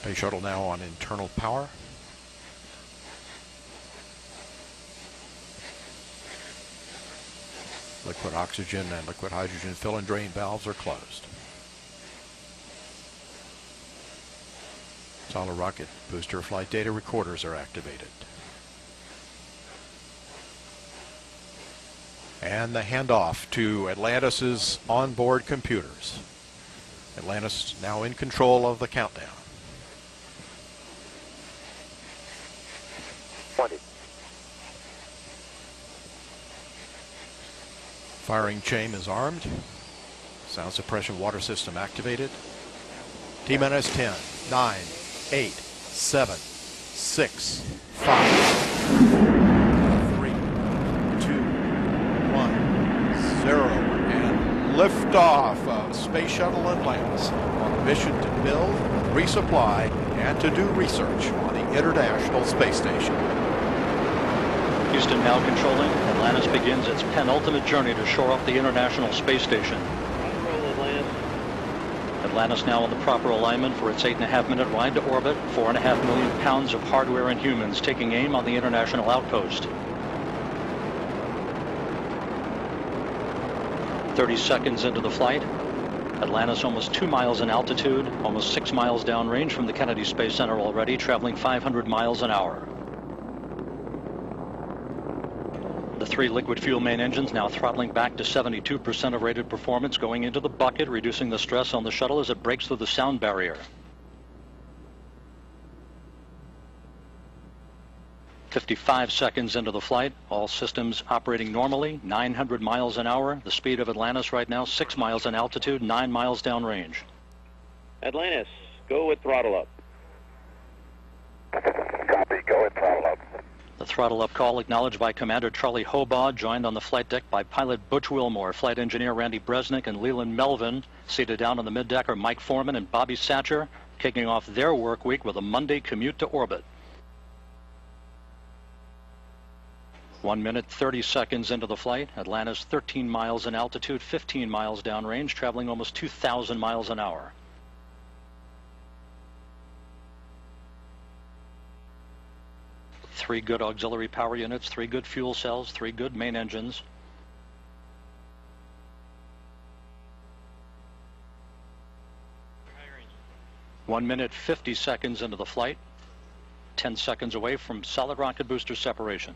Space shuttle now on internal power. Liquid oxygen and liquid hydrogen fill and drain valves are closed. Solid rocket booster flight data recorders are activated. And the handoff to Atlantis' onboard computers. Atlantis now in control of the countdown. 20. Firing chain is armed. Sound suppression water system activated. T-minus 10, 9, 8, 7, 6, 5, 3, 2, 1, 0. And liftoff of Space Shuttle Atlantis on a mission to build, resupply, and to do research on the International Space Station. Houston now controlling. Atlantis begins its penultimate journey to shore up the International Space Station. Atlantis now in the proper alignment for its 8.5-minute ride to orbit. 4.5 million pounds of hardware and humans taking aim on the International Outpost. 30 seconds into the flight. Atlantis almost 2 miles in altitude, almost 6 miles downrange from the Kennedy Space Center already, traveling 500 miles an hour. The 3 liquid fuel main engines now throttling back to 72% of rated performance, going into the bucket, reducing the stress on the shuttle as it breaks through the sound barrier. 55 seconds into the flight, all systems operating normally, 900 miles an hour. The speed of Atlantis right now, 6 miles in altitude, 9 miles downrange. Atlantis, go with throttle up. Copy, go with throttle up. The throttle up call acknowledged by Commander Charlie Hobaugh, joined on the flight deck by pilot Butch Wilmore, flight engineer Randy Bresnik, and Leland Melvin. Seated down on the middeck are Mike Foreman and Bobby Satcher, kicking off their work week with a Monday commute to orbit. 1 minute, 30 seconds into the flight. Atlantis 13 miles in altitude, 15 miles downrange, traveling almost 2,000 miles an hour. Three good auxiliary power units, 3 good fuel cells, 3 good main engines. One minute, 50 seconds into the flight. 10 seconds away from solid rocket booster separation.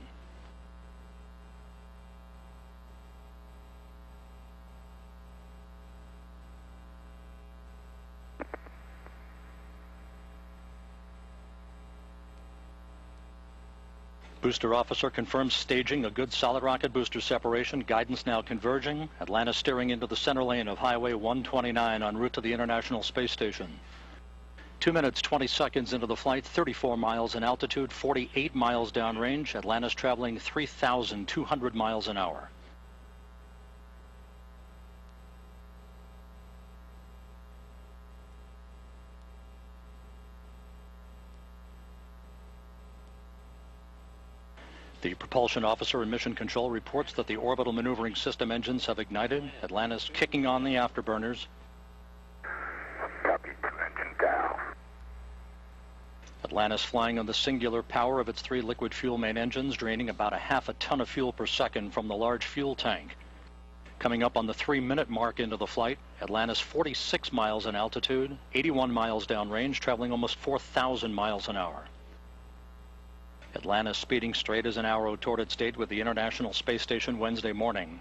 Booster officer confirms staging a good solid rocket booster separation. Guidance now converging. Atlantis steering into the center lane of Highway 129 en route to the International Space Station. 2 minutes, 20 seconds into the flight, 34 miles in altitude, 48 miles downrange. Atlantis traveling 3,200 miles an hour. The propulsion officer in mission control reports that the orbital maneuvering system engines have ignited. Atlantis kicking on the afterburners. Copy, 2 engine down. Atlantis flying on the singular power of its 3 liquid fuel main engines, draining about a half a ton of fuel per second from the large fuel tank. Coming up on the 3-minute mark into the flight, Atlantis 46 miles in altitude, 81 miles downrange, traveling almost 4,000 miles an hour. Atlantis speeding straight as an arrow toward its date with the International Space Station Wednesday morning.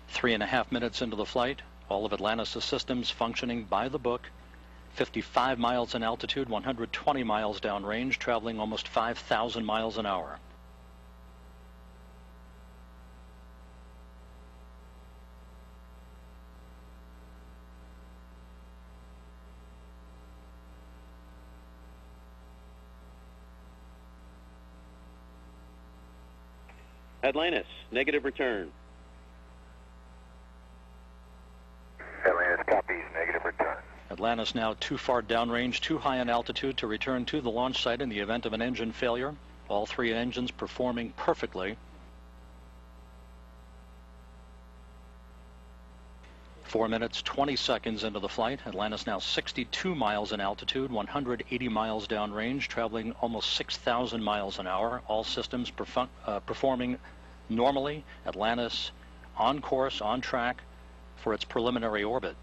Three and a half minutes into the flight, all of Atlantis' systems functioning by the book. 55 miles in altitude, 120 miles downrange, traveling almost 5,000 miles an hour. Atlantis, negative return. Atlantis copies, negative return. Atlantis now too far downrange, too high in altitude to return to the launch site in the event of an engine failure. All three engines performing perfectly. 4 minutes, 20 seconds into the flight. Atlantis now 62 miles in altitude, 180 miles downrange, traveling almost 6,000 miles an hour. All systems performing normally. Atlantis on course, on track for its preliminary orbit.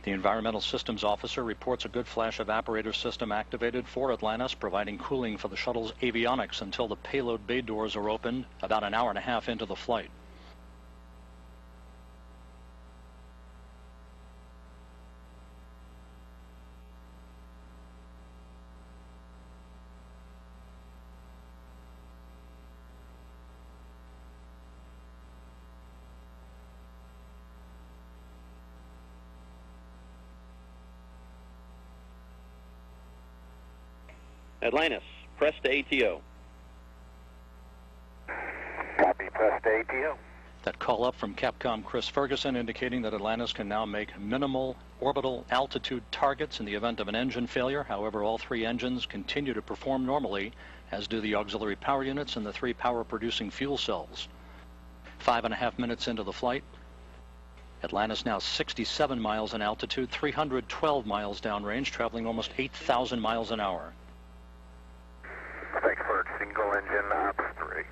The Environmental Systems Officer reports a good flash evaporator system activated for Atlantis, providing cooling for the shuttle's avionics until the payload bay doors are opened about an hour and a half into the flight. Atlantis, press to ATO. Copy, press to ATO. That call up from Capcom Chris Ferguson indicating that Atlantis can now make minimal orbital altitude targets in the event of an engine failure. However, all three engines continue to perform normally, as do the auxiliary power units and the three power-producing fuel cells. 5.5 minutes into the flight, Atlantis now 67 miles in altitude, 312 miles downrange, traveling almost 8,000 miles an hour. Frankfurt, single engine, ops 3.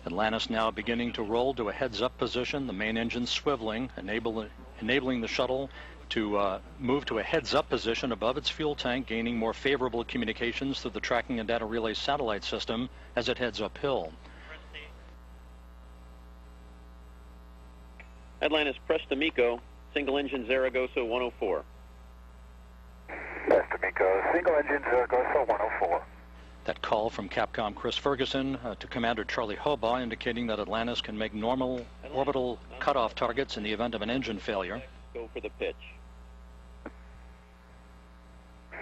Atlantis now beginning to roll to a heads-up position, the main engine swiveling, enabling the shuttle to move to a heads-up position above its fuel tank, gaining more favorable communications through the tracking and data relay satellite system as it heads uphill. Atlantis, press to MECO, single engine Zaragoza 104. Press to MECO, single engine Zaragoza 104. That call from Capcom Chris Ferguson to Commander Charlie Hobaugh indicating that Atlantis can make normal orbital cutoff targets in the event of an engine failure. Go for the pitch.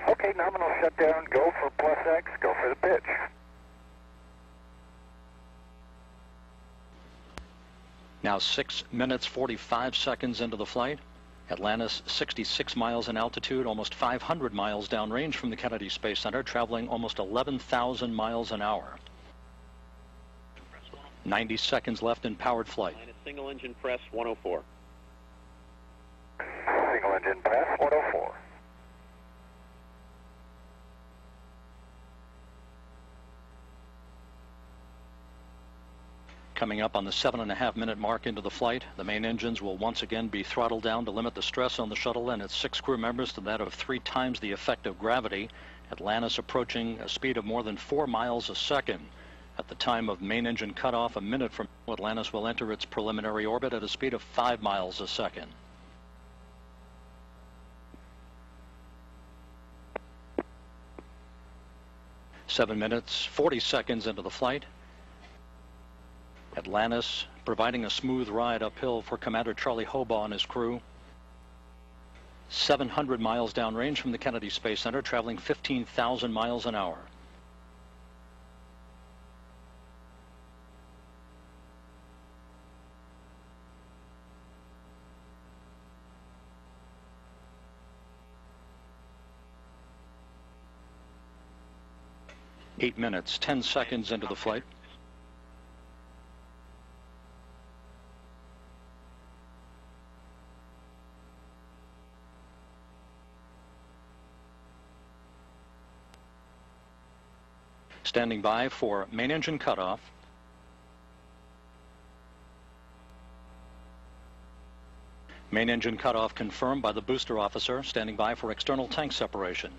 Okay, nominal shutdown, go for plus X, go for the pitch. Now 6 minutes 45 seconds into the flight. Atlantis 66 miles in altitude, almost 500 miles downrange from the Kennedy Space Center, traveling almost 11,000 miles an hour. 90 seconds left in powered flight. Atlantis, single engine press 104. Single engine press 104. Coming up on the 7.5 minute mark into the flight, the main engines will once again be throttled down to limit the stress on the shuttle and its 6 crew members to that of 3 times the effect of gravity. Atlantis approaching a speed of more than 4 miles a second. At the time of main engine cutoff, a minute from now, Atlantis will enter its preliminary orbit at a speed of 5 miles a second. Seven minutes, 40 seconds into the flight. Atlantis providing a smooth ride uphill for Commander Charlie Hobaugh and his crew. 700 miles downrange from the Kennedy Space Center, traveling 15,000 miles an hour. Eight minutes, 10 seconds into the flight. Standing by for main engine cutoff. Main engine cutoff confirmed by the booster officer. Standing by for external tank separation.